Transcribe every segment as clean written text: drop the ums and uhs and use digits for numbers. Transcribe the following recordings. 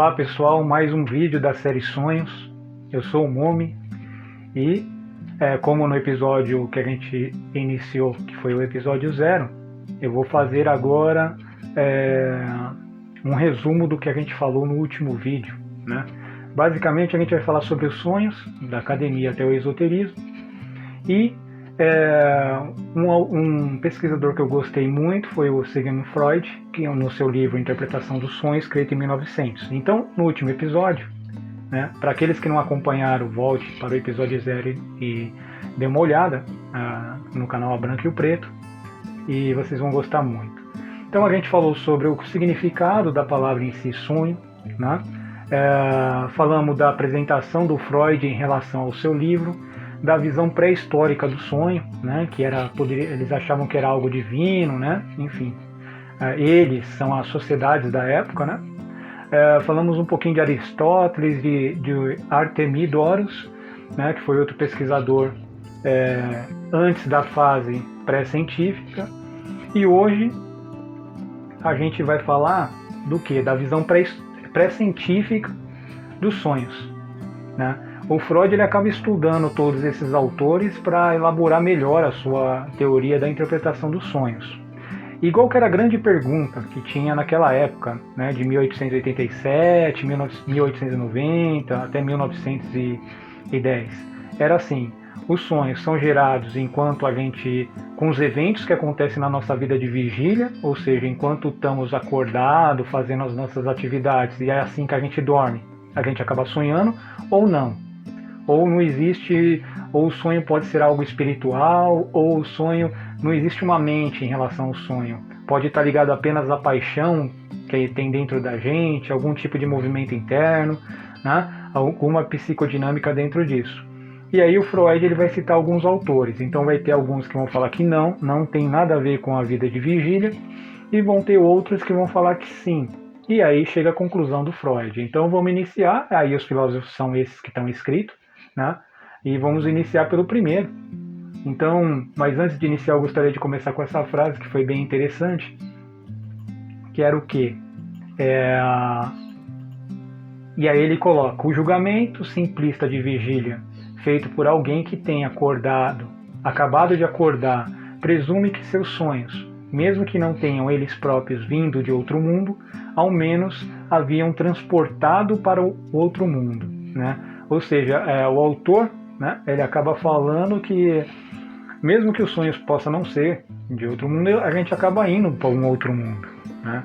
Olá pessoal, mais um vídeo da série Sonhos. Eu sou o Momi e como no episódio que a gente iniciou, que foi o episódio 0, eu vou fazer agora um resumo do que a gente falou no último vídeo, né? Basicamente a gente vai falar sobre os sonhos, da academia até o esoterismo, e um pesquisador que eu gostei muito foi o Sigmund Freud, que no seu livro Interpretação dos Sonhos, escrito em 1900. Então, no último episódio, né, para aqueles que não acompanharam, volte para o episódio 0 e dê uma olhada no canal A Branco e o Preto, e vocês vão gostar muito. Então a gente falou sobre o significado da palavra em si, sonho, né? Falamos da apresentação do Freud em relação ao seu livro, da visão pré-histórica do sonho, né, que eles achavam que era algo divino, né, enfim, eles são as sociedades da época, né. Falamos um pouquinho de Aristóteles, de Artemídoros, né, que foi outro pesquisador antes da fase pré-científica, e hoje a gente vai falar do que? Da visão pré-científica dos sonhos, né. O Freud ele acaba estudando todos esses autores para elaborar melhor a sua teoria da interpretação dos sonhos. Igual que era a grande pergunta que tinha naquela época, né, de 1887, 1890 até 1910. Era assim: os sonhos são gerados enquanto a gente, com os eventos que acontecem na nossa vida de vigília, ou seja, enquanto estamos acordados, fazendo as nossas atividades, e é assim que a gente dorme, a gente acaba sonhando, ou não. Ou não existe, ou o sonho pode ser algo espiritual, ou o sonho, não existe uma mente em relação ao sonho. Pode estar ligado apenas à paixão que tem dentro da gente, algum tipo de movimento interno, né? Alguma psicodinâmica dentro disso. E aí o Freud ele vai citar alguns autores. Então vai ter alguns que vão falar que não tem nada a ver com a vida de vigília, e vão ter outros que vão falar que sim. E aí chega a conclusão do Freud. Então vamos iniciar, aí os filósofos são esses que estão escritos, né? E vamos iniciar pelo primeiro. Então, mas antes de iniciar eu gostaria de começar com essa frase que foi bem interessante, que era o quê? E aí ele coloca: o julgamento simplista de vigília feito por alguém que tenha acabado de acordar, presume que seus sonhos, mesmo que não tenham eles próprios vindo de outro mundo, ao menos haviam transportado para o outro mundo, né? Ou seja, o autor, né, ele acaba falando que mesmo que os sonhos possam não ser de outro mundo, a gente acaba indo para um outro mundo, né?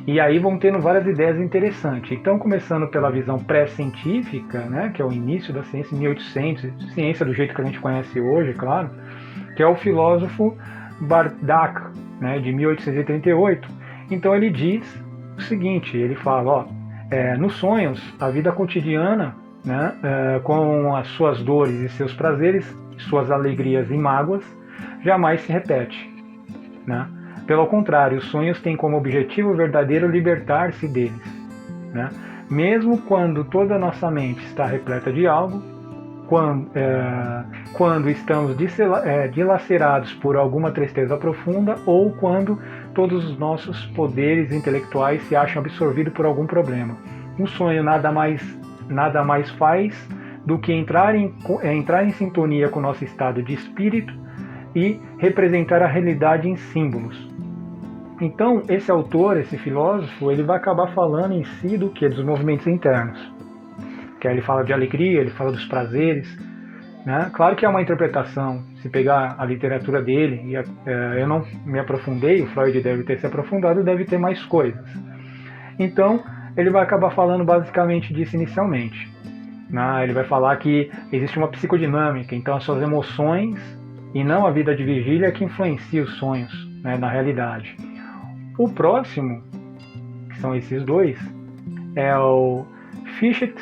E aí vão tendo várias ideias interessantes. Então, começando pela visão pré-científica, né, que é o início da ciência, 1800, ciência do jeito que a gente conhece hoje, claro, que é o filósofo Bardach, né, de 1838. Então ele diz o seguinte, ele fala, nos sonhos, a vida cotidiana, né, com as suas dores e seus prazeres, suas alegrias e mágoas, jamais se repete, né? Pelo contrário, os sonhos têm como objetivo verdadeiro libertar-se deles, né? Mesmo quando toda a nossa mente está repleta de algo, quando estamos dilacerados por alguma tristeza profunda, ou quando todos os nossos poderes intelectuais se acham absorvidos por algum problema. Um sonho nada mais faz do que entrar em sintonia com o nosso estado de espírito e representar a realidade em símbolos. Então, esse autor, esse filósofo, ele vai acabar falando em si do que? Dos movimentos internos. Que aí ele fala de alegria, ele fala dos prazeres, né? Claro que é uma interpretação. Se pegar a literatura dele, eu não me aprofundei, o Freud deve ter se aprofundado, deve ter mais coisas. Então, ele vai acabar falando basicamente disso inicialmente. Ele vai falar que existe uma psicodinâmica, então as suas emoções e não a vida de vigília é que influencia os sonhos, né, na realidade. O próximo, que são esses dois, é o Fichte,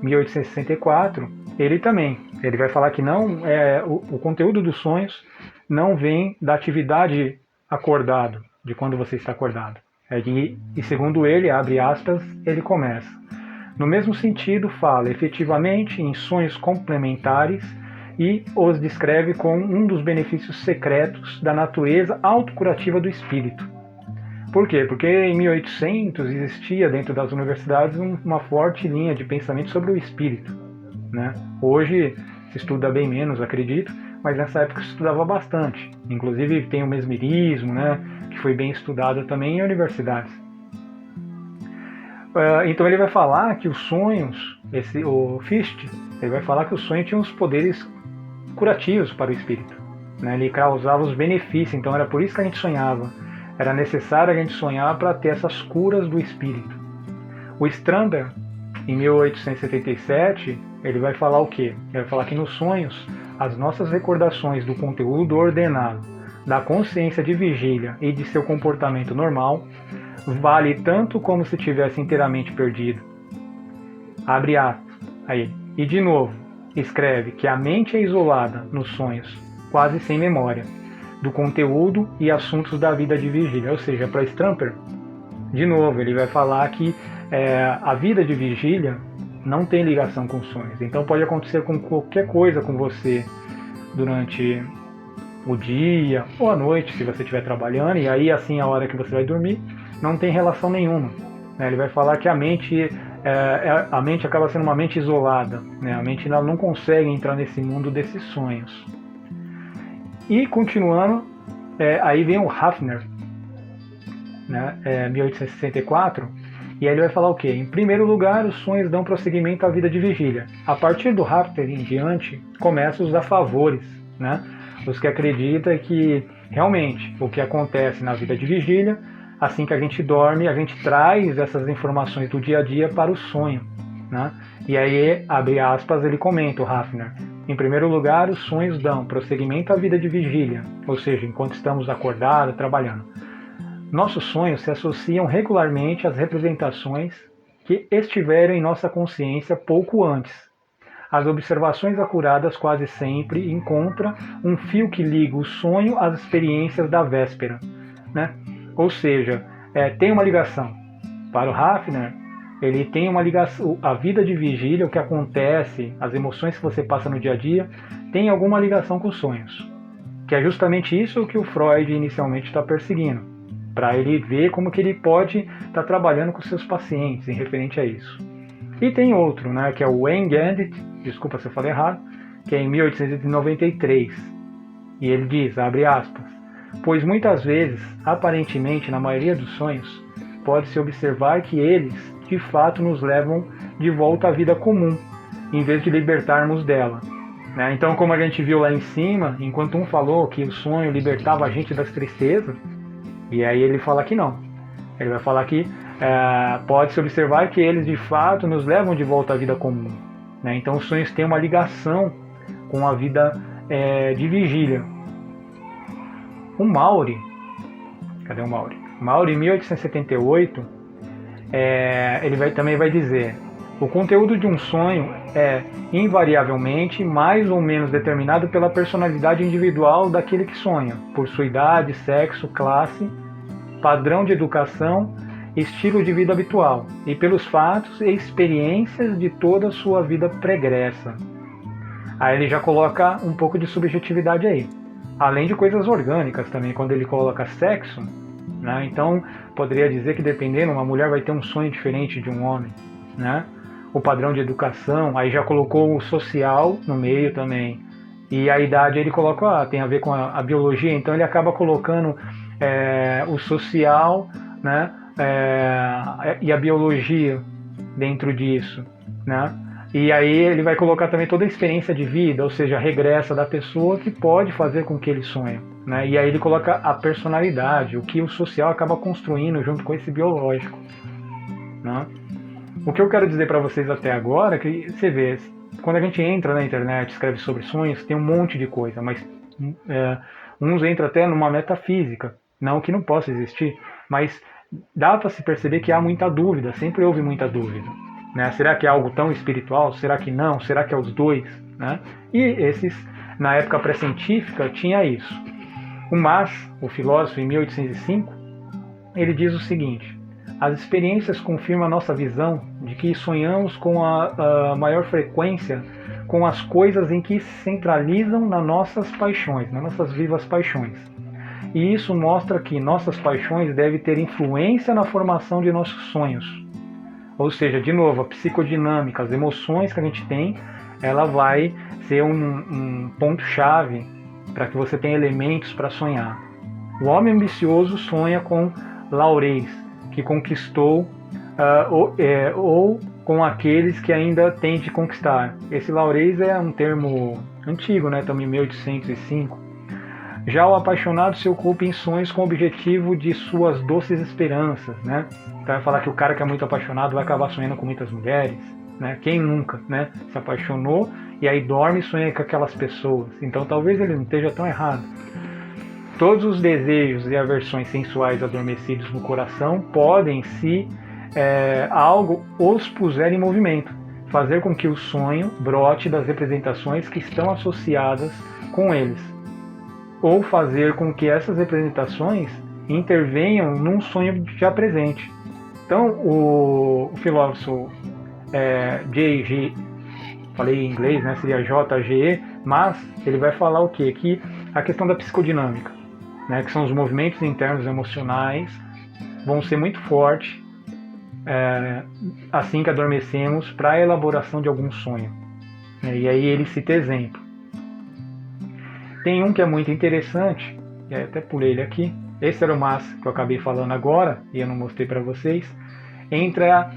1864. Ele vai falar que não o conteúdo dos sonhos não vem da atividade acordado, de quando você está acordado. E segundo ele, abre aspas, ele começa: no mesmo sentido, fala efetivamente em sonhos complementares e os descreve como um dos benefícios secretos da natureza autocurativa do espírito. Por quê? Porque em 1800 existia dentro das universidades uma forte linha de pensamento sobre o espírito, né? Hoje se estuda bem menos, acredito, mas nessa época se estudava bastante. Inclusive tem o mesmerismo, né? Que foi bem estudado também em universidades. Então ele vai falar que os sonhos, o Fichte, ele vai falar que os sonhos tinham os poderes curativos para o espírito, né? Ele causava os benefícios, então era por isso que a gente sonhava. Era necessário a gente sonhar para ter essas curas do espírito. O Strandberg, em 1877, ele vai falar o quê? Ele vai falar que nos sonhos, as nossas recordações do conteúdo ordenado, da consciência de vigília e de seu comportamento normal, vale tanto como se tivesse inteiramente perdido. Abre aspas. Aí. E de novo, escreve que a mente é isolada nos sonhos, quase sem memória, do conteúdo e assuntos da vida de vigília. Ou seja, para Strandberg, de novo, ele vai falar que a vida de vigília não tem ligação com sonhos. Então pode acontecer com qualquer coisa com você durante o dia ou a noite, se você estiver trabalhando, e aí assim a hora que você vai dormir, não tem relação nenhuma. Ele vai falar que a mente acaba sendo uma mente isolada, né? A mente ela não consegue entrar nesse mundo desses sonhos. E continuando, aí vem o Hafner, né? 1864, e aí ele vai falar o quê? Em primeiro lugar, os sonhos dão prosseguimento à vida de vigília. A partir do Hafner em diante, começam os afavores, né? Os que acreditam que realmente o que acontece na vida de vigília, assim que a gente dorme, a gente traz essas informações do dia a dia para o sonho, né? E aí, abre aspas, ele comenta, o Hafner, em primeiro lugar, os sonhos dão prosseguimento à vida de vigília, ou seja, enquanto estamos acordados, trabalhando. Nossos sonhos se associam regularmente às representações que estiveram em nossa consciência pouco antes. As observações acuradas quase sempre encontram um fio que liga o sonho às experiências da véspera, né? Ou seja, tem uma ligação. Para o Hafner, ele tem uma ligação. A vida de vigília, o que acontece, as emoções que você passa no dia a dia, tem alguma ligação com os sonhos. Que é justamente isso que o Freud inicialmente está perseguindo, para ele ver como que ele pode estar trabalhando com seus pacientes em referente a isso. E tem outro, né, que é o Wayne Gandit, desculpa se eu falei errado, que é em 1893. E ele diz, abre aspas, pois muitas vezes, aparentemente na maioria dos sonhos, pode-se observar que eles, de fato, nos levam de volta à vida comum, em vez de libertarmos dela. Né? Então, como a gente viu lá em cima, enquanto um falou que o sonho libertava a gente das tristezas, e aí ele fala que não. Ele vai falar que pode-se observar que eles, de fato, nos levam de volta à vida comum. Né? Então, os sonhos têm uma ligação com a vida de vigília. O Maury, cadê o Maury? Maury, em 1878, ele também vai dizer: o conteúdo de um sonho é invariavelmente mais ou menos determinado pela personalidade individual daquele que sonha, por sua idade, sexo, classe, padrão de educação, estilo de vida habitual, e pelos fatos e experiências de toda a sua vida pregressa. Aí ele já coloca um pouco de subjetividade aí. Além de coisas orgânicas também, quando ele coloca sexo, né? Então poderia dizer que dependendo, uma mulher vai ter um sonho diferente de um homem, né? O padrão de educação, aí já colocou o social no meio também. E a idade ele coloca, tem a ver com a biologia, então ele acaba colocando o social, né? E a biologia dentro disso, né? E aí ele vai colocar também toda a experiência de vida, ou seja, a regressa da pessoa que pode fazer com que ele sonhe. Né? E aí ele coloca a personalidade, o que o social acaba construindo junto com esse biológico. Né? O que eu quero dizer para vocês até agora é que você vê, quando a gente entra na internet, escreve sobre sonhos, tem um monte de coisa, mas uns entram até numa metafísica, não que não possa existir, mas dá para se perceber que há muita dúvida, sempre houve muita dúvida. Né? Será que é algo tão espiritual? Será que não? Será que é os dois? Né? E esses, na época pré-científica, tinha isso. O Mas, o filósofo, em 1805, ele diz o seguinte: as experiências confirmam a nossa visão de que sonhamos com a maior frequência com as coisas em que se centralizam nas nossas paixões, nas nossas vivas paixões. e isso mostra que nossas paixões devem ter influência na formação de nossos sonhos. Ou seja, de novo, a psicodinâmica, as emoções que a gente tem, ela vai ser um ponto-chave para que você tenha elementos para sonhar. O homem ambicioso sonha com laureis, que conquistou, ou com aqueles que ainda tem de conquistar. Esse laureis é um termo antigo, né? Estamos em 1805. Já o apaixonado se ocupa em sonhos com o objetivo de suas doces esperanças, né? Então vai falar que o cara que é muito apaixonado vai acabar sonhando com muitas mulheres, né? Quem nunca, né? Se apaixonou e aí dorme e sonha com aquelas pessoas. Então talvez ele não esteja tão errado. Todos os desejos e aversões sensuais adormecidos no coração podem, se algo os puser em movimento, fazer com que o sonho brote das representações que estão associadas com eles, ou fazer com que essas representações intervenham num sonho já presente. Então, o filósofo J.G., falei em inglês, né, seria J.G., mas ele vai falar o quê? Que a questão da psicodinâmica, né, que são os movimentos internos emocionais, vão ser muito fortes assim que adormecemos para a elaboração de algum sonho. E aí ele cita exemplo. Tem um que é muito interessante, até pulei ele aqui. Esse era o mas que eu acabei falando agora e eu não mostrei para vocês. Entra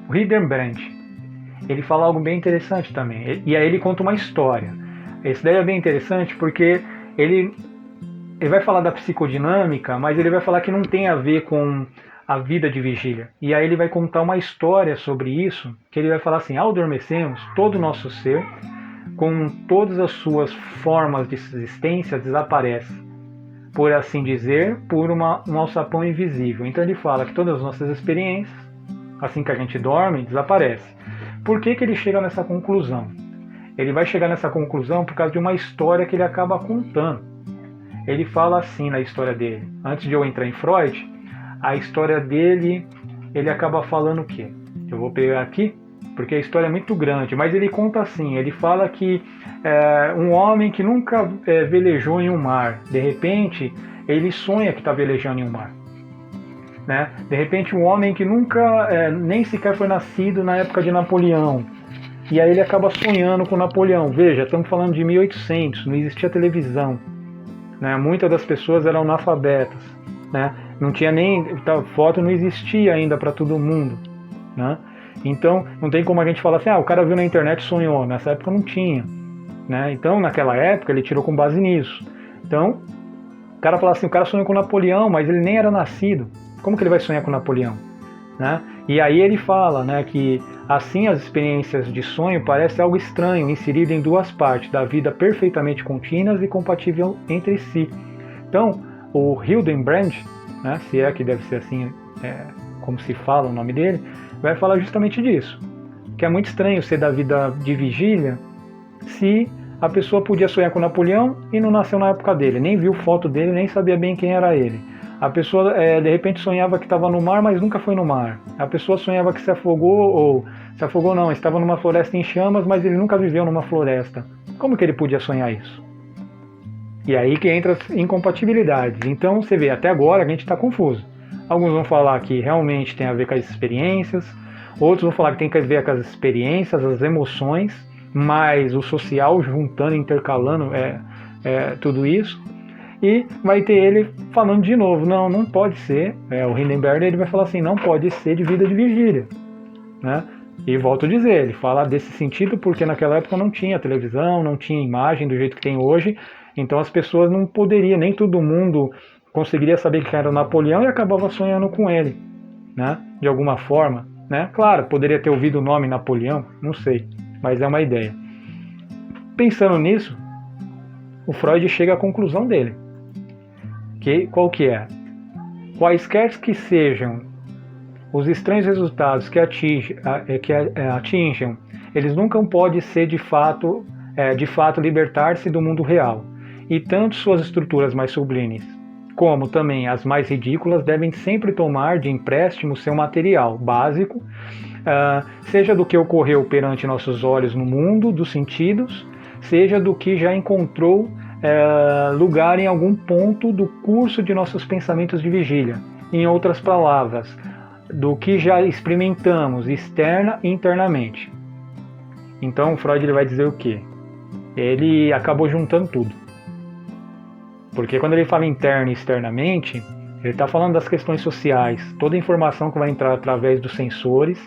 o Hildenbrand. Ele fala algo bem interessante também. E aí ele conta uma história. Esse daí é bem interessante porque ele vai falar da psicodinâmica, mas ele vai falar que não tem a ver com a vida de vigília. E aí ele vai contar uma história sobre isso, que ele vai falar assim: ao adormecemos, todo o nosso ser, com todas as suas formas de existência, desaparece, por assim dizer, por um alçapão invisível. Então ele fala que todas as nossas experiências, assim que a gente dorme, desaparecem. Por que ele chega nessa conclusão? Ele vai chegar nessa conclusão por causa de uma história que ele acaba contando. Ele fala assim na história dele. Antes de eu entrar em Freud, a história dele, ele acaba falando o quê? Eu vou pegar aqui, porque a história é muito grande, mas ele conta assim, ele fala que um homem que nunca velejou em um mar, de repente, ele sonha que está velejando em um mar. Né? De repente, um homem que nunca, nem sequer foi nascido na época de Napoleão, e aí ele acaba sonhando com Napoleão. Veja, estamos falando de 1800, não existia televisão. Né? Muitas das pessoas eram analfabetas, né? Não tinha nem foto, não existia ainda para todo mundo, né? Então não tem como a gente falar assim, o cara viu na internet e sonhou. Nessa época não tinha, né? Então naquela época ele tirou com base nisso. Então o cara fala assim, o cara sonhou com Napoleão, mas ele nem era nascido. Como que ele vai sonhar com Napoleão, né? E aí ele fala, né, que assim as experiências de sonho parecem algo estranho, inserido em duas partes da vida perfeitamente contínuas e compatíveis entre si. Então, o Hildenbrand, né, se é que deve ser assim, como se fala o nome dele, vai falar justamente disso. Que é muito estranho ser da vida de vigília se a pessoa podia sonhar com Napoleão e não nasceu na época dele, nem viu foto dele, nem sabia bem quem era ele. A pessoa de repente sonhava que estava no mar, mas nunca foi no mar. A pessoa sonhava que se afogou, estava numa floresta em chamas, mas ele nunca viveu numa floresta. Como que ele podia sonhar isso? E aí que entra as incompatibilidades. Então você vê, até agora a gente está confuso. Alguns vão falar que realmente tem a ver com as experiências, outros vão falar que tem a ver com as experiências, as emoções, mas o social juntando, intercalando tudo isso. E vai ter ele falando de novo, não pode ser, o Hildenberg ele vai falar assim, não pode ser de vida de vigília, né? E volto a dizer, ele fala desse sentido porque naquela época não tinha televisão, não tinha imagem do jeito que tem hoje, então as pessoas não poderiam, nem todo mundo conseguiria saber que era o Napoleão e acabava sonhando com ele, né? De alguma forma, né? Claro, poderia ter ouvido o nome Napoleão, não sei, mas é uma ideia. Pensando nisso, o Freud chega à conclusão dele. Qual que é? Quaisquer que sejam os estranhos resultados que atinjam, eles nunca podem ser de fato libertar-se do mundo real. E tanto suas estruturas mais sublimes, como também as mais ridículas, devem sempre tomar de empréstimo seu material básico, seja do que ocorreu perante nossos olhos no mundo dos sentidos, seja do que já encontrou lugar em algum ponto do curso de nossos pensamentos de vigília. Em outras palavras, do que já experimentamos externa e internamente. Então Freud ele vai dizer o quê? Ele acabou juntando tudo. Porque quando ele fala interno e externamente, ele está falando das questões sociais, toda a informação que vai entrar através dos sensores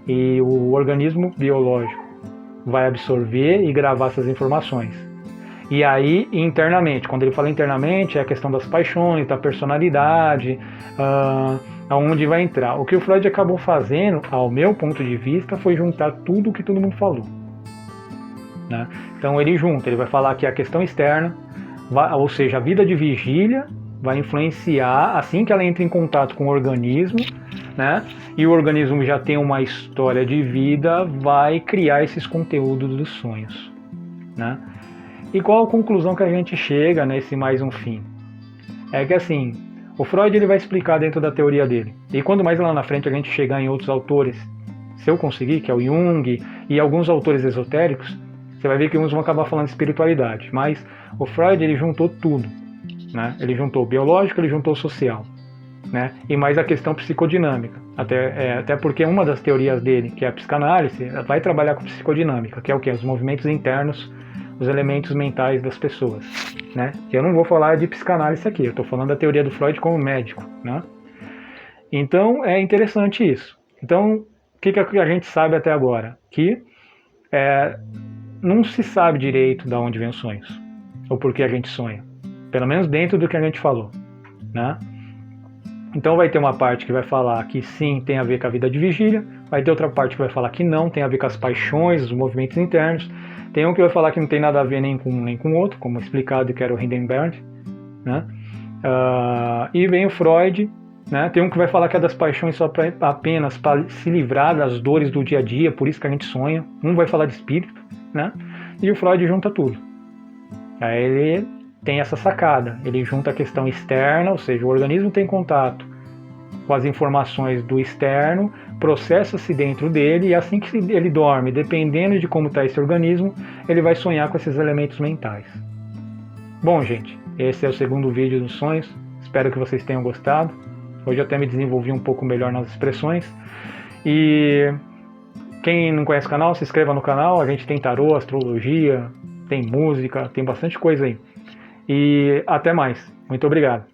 e o organismo biológico vai absorver e gravar essas informações. E aí, internamente, quando ele fala internamente, é a questão das paixões, da personalidade, aonde vai entrar. O que o Freud acabou fazendo, ao meu ponto de vista, foi juntar tudo o que todo mundo falou. Né? Então ele junta, ele vai falar que a questão externa, ou seja, a vida de vigília, vai influenciar, assim que ela entra em contato com o organismo, né? E o organismo já tem uma história de vida, vai criar esses conteúdos dos sonhos. Né? E qual a conclusão que a gente chega nesse mais um fim? É que assim, o Freud ele vai explicar dentro da teoria dele. E quando mais lá na frente a gente chegar em outros autores, se eu conseguir, que é o Jung e alguns autores esotéricos, você vai ver que uns vão acabar falando de espiritualidade. Mas o Freud ele juntou tudo. Né? Ele juntou o biológico, ele juntou o social. Né? E mais a questão psicodinâmica. Até porque uma das teorias dele, que é a psicanálise, vai trabalhar com psicodinâmica, que é o quê? Os movimentos internos, os elementos mentais das pessoas. Né? Eu não vou falar de psicanálise aqui, eu estou falando da teoria do Freud como médico. Né? Então é interessante isso. Então, o que a gente sabe até agora? Que não se sabe direito de onde vem os sonhos, ou por que a gente sonha. Pelo menos dentro do que a gente falou. Né? Então vai ter uma parte que vai falar que sim, tem a ver com a vida de vigília, vai ter outra parte que vai falar que não, tem a ver com as paixões, os movimentos internos, tem um que vai falar que não tem nada a ver nem com o outro, como explicado, que era o Hindenburg, né? E vem o Freud, né? Tem um que vai falar que é das paixões só apenas para se livrar das dores do dia a dia, por isso que a gente sonha, um vai falar de espírito, né? E o Freud junta tudo. Aí ele tem essa sacada, ele junta a questão externa, ou seja, o organismo tem contato com as informações do externo, processa-se dentro dele, e assim que ele dorme, dependendo de como está esse organismo, ele vai sonhar com esses elementos mentais. Bom, gente, esse é o segundo vídeo dos sonhos, espero que vocês tenham gostado. Hoje eu até me desenvolvi um pouco melhor nas expressões. E quem não conhece o canal, se inscreva no canal, a gente tem tarô, astrologia, tem música, tem bastante coisa aí. E até mais. Muito obrigado.